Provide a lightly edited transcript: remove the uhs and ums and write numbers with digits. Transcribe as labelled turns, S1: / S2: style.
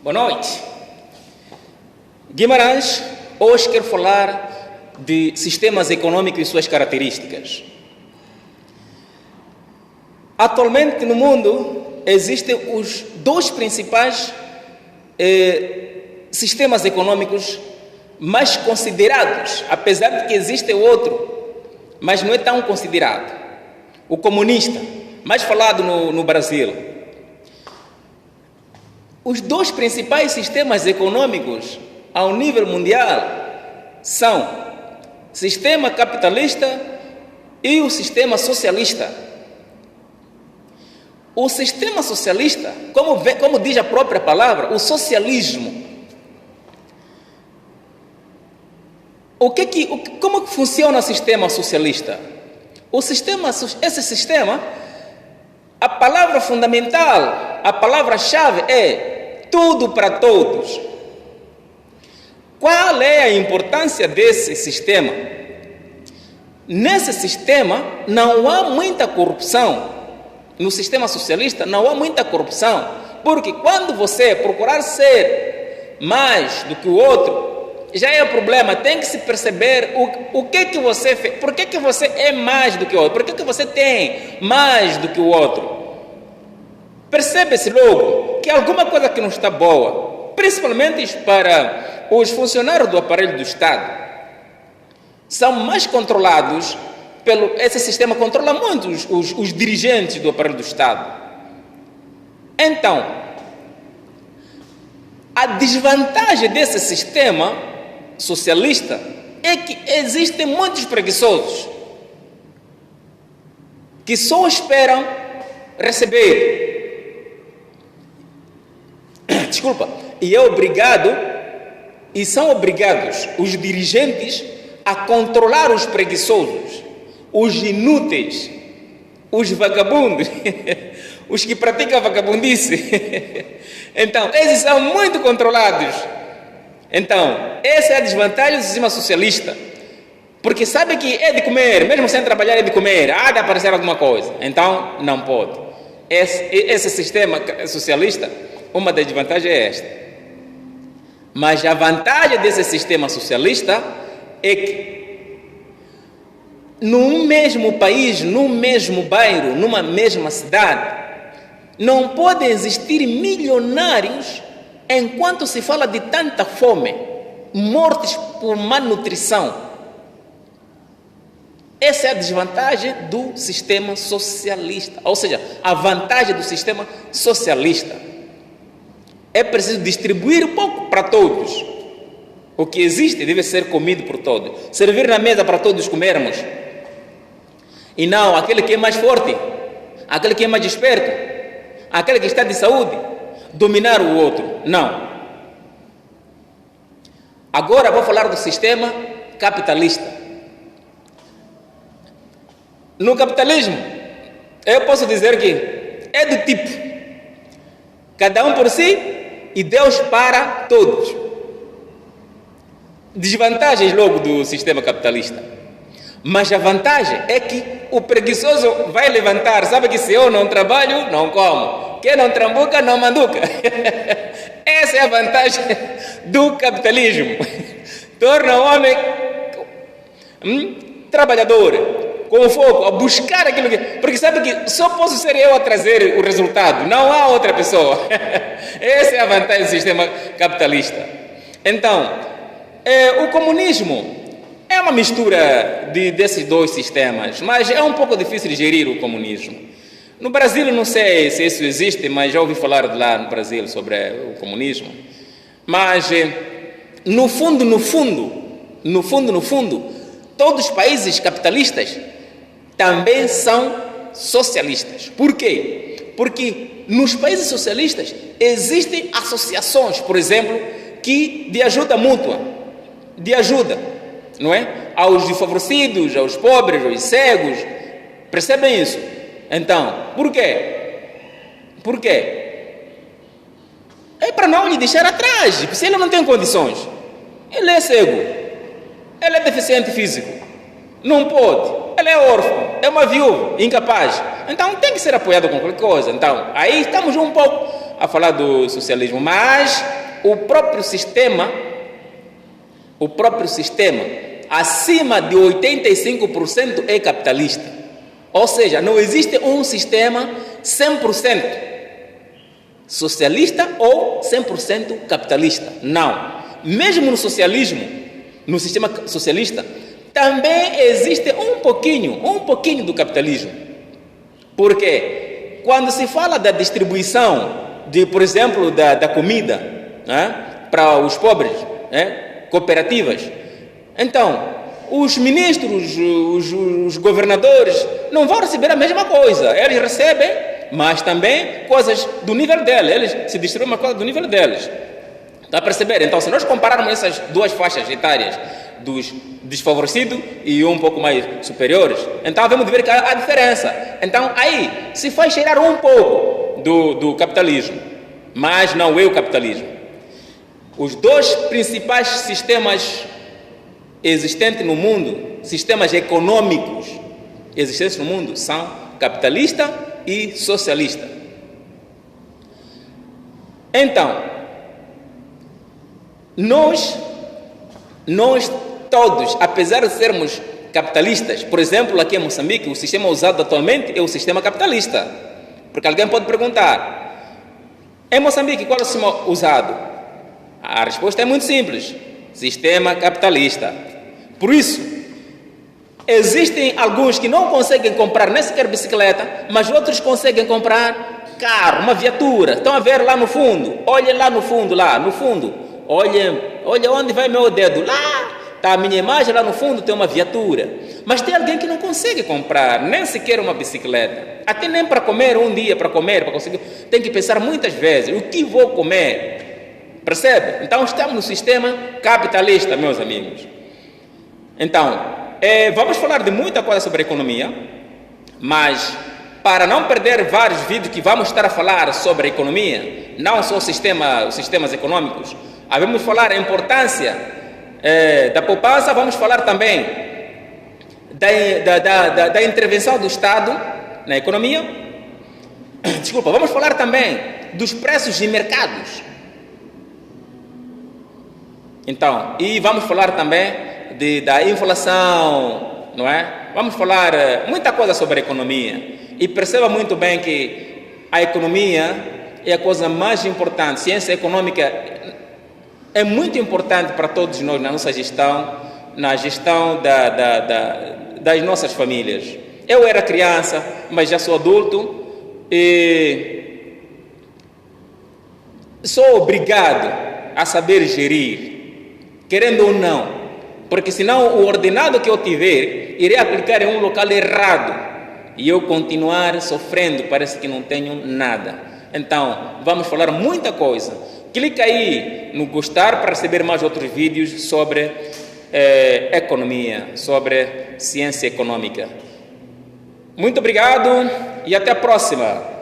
S1: Boa noite. Guimarães hoje quer falar de sistemas econômicos e suas características. Atualmente no mundo existem os dois principais sistemas econômicos mais considerados, apesar de que existe outro, mas não é tão considerado. O comunista, mais falado no Brasil. Os dois principais sistemas econômicos ao nível mundial são o sistema capitalista e o sistema socialista. O sistema socialista, como diz a própria palavra, o socialismo. Como que funciona o sistema socialista? Esse sistema, a palavra fundamental, a palavra-chave é tudo para todos. Qual é a importância desse sistema? Nesse sistema não há muita corrupção. No sistema socialista não há muita corrupção, porque quando você procurar ser mais do que o outro, já é o problema. Tem que se perceber o que você fez, por que você é mais do que o outro, por que você tem mais do que o outro. Percebe-se logo que alguma coisa que não está boa, principalmente para os funcionários do aparelho do Estado, são mais controlados esse sistema controla muito os dirigentes do aparelho do Estado. Então, a desvantagem desse sistema socialista é que existem muitos preguiçosos que só esperam receber. E são obrigados os dirigentes a controlar os preguiçosos, os inúteis, os vagabundos, os que praticam vagabundice. Então, esses são muito controlados. Então, essa é a desvantagem do sistema socialista. Porque sabe que é de comer, mesmo sem trabalhar é de comer, há de aparecer alguma coisa. Então, não pode. Esse sistema socialista, uma das desvantagens é esta. Mas a vantagem desse sistema socialista é que num mesmo país, num mesmo bairro, numa mesma cidade, não podem existir milionários enquanto se fala de tanta fome, mortes por malnutrição. Essa é a desvantagem do sistema socialista, ou seja, a vantagem do sistema socialista. É preciso distribuir um pouco para todos. O que existe deve ser comido por todos. Servir na mesa para todos comermos. E não aquele que é mais forte, aquele que é mais esperto, aquele que está de saúde, dominar o outro. Não. Agora vou falar do sistema capitalista. No capitalismo, eu posso dizer que é do tipo cada um por si e Deus para todos. Desvantagens logo do sistema capitalista. Mas a vantagem é que o preguiçoso vai levantar. Sabe que se eu não trabalho, não como. Quem não trambuca, não manduca. Essa é a vantagem do capitalismo. Torna o homem trabalhador, com foco, a buscar aquilo que... Porque sabe que só posso ser eu a trazer o resultado, não há outra pessoa. Essa é a vantagem do sistema capitalista. Então, o comunismo é uma mistura desses dois sistemas, mas é um pouco difícil de gerir o comunismo. No Brasil, não sei se isso existe, mas já ouvi falar de lá no Brasil sobre o comunismo. Mas, no fundo, todos os países capitalistas também são socialistas. Por quê? Porque nos países socialistas existem associações, por exemplo, de ajuda mútua, de ajuda, não é? Aos desfavorecidos, aos pobres, aos cegos. Percebem isso? Então, por quê? Por quê? É para não lhe deixar atrás, se ele não tem condições. Ele é cego, ele é deficiente físico, não pode, ele é órfão, é uma viúva, incapaz. Então tem que ser apoiado com qualquer coisa. Então, aí estamos um pouco a falar do socialismo, mas o próprio sistema, acima de 85% é capitalista. Ou seja, não existe um sistema 100% socialista ou 100% capitalista. Não. Mesmo no socialismo, no sistema socialista, também existe um pouquinho do capitalismo. Porque quando se fala da distribuição por exemplo, da comida, né, para os pobres, né, cooperativas, então os ministros, os governadores não vão receber a mesma coisa. Eles recebem, mas também coisas do nível deles. Eles se distribuem uma coisa do nível deles. Está a perceber? Então, se nós compararmos essas duas faixas etárias, dos desfavorecidos e um pouco mais superiores, então vamos ver que há diferença. Então, aí se faz cheirar um pouco do capitalismo, mas não é o capitalismo. Os dois principais sistemas existentes no mundo, sistemas econômicos existentes no mundo, são capitalista e socialista. Então, nós todos, apesar de sermos capitalistas, por exemplo, aqui em Moçambique, o sistema usado atualmente é o sistema capitalista. Porque alguém pode perguntar, em Moçambique, qual é o sistema usado? A resposta é muito simples, sistema capitalista. Por isso, existem alguns que não conseguem comprar nem sequer bicicleta, mas outros conseguem comprar carro, uma viatura. Estão a ver lá no fundo, olhem lá no fundo, olha onde vai meu dedo, lá está a minha imagem, lá no fundo tem uma viatura. Mas tem alguém que não consegue comprar nem sequer uma bicicleta, até nem para comer um dia, para conseguir, tem que pensar muitas vezes, o que vou comer? Percebe? Então estamos no sistema capitalista, meus amigos. Então, vamos falar de muita coisa sobre economia, mas para não perder vários vídeos que vamos estar a falar sobre a economia, não só os sistemas econômicos, vamos falar a importância da poupança, vamos falar também da intervenção do Estado na economia. Desculpa, vamos falar também dos preços de mercados. Então, e vamos falar também da inflação, não é? Vamos falar muita coisa sobre a economia. E perceba muito bem que a economia é a coisa mais importante. Ciência econômica é muito importante para todos nós na nossa gestão, na gestão das nossas famílias. Eu era criança, mas já sou adulto e sou obrigado a saber gerir, querendo ou não, porque senão o ordenado que eu tiver irei aplicar em um local errado e eu continuar sofrendo, parece que não tenho nada. Então, vamos falar muita coisa. Clica aí no gostar para receber mais outros vídeos sobre economia, sobre ciência econômica. Muito obrigado e até a próxima.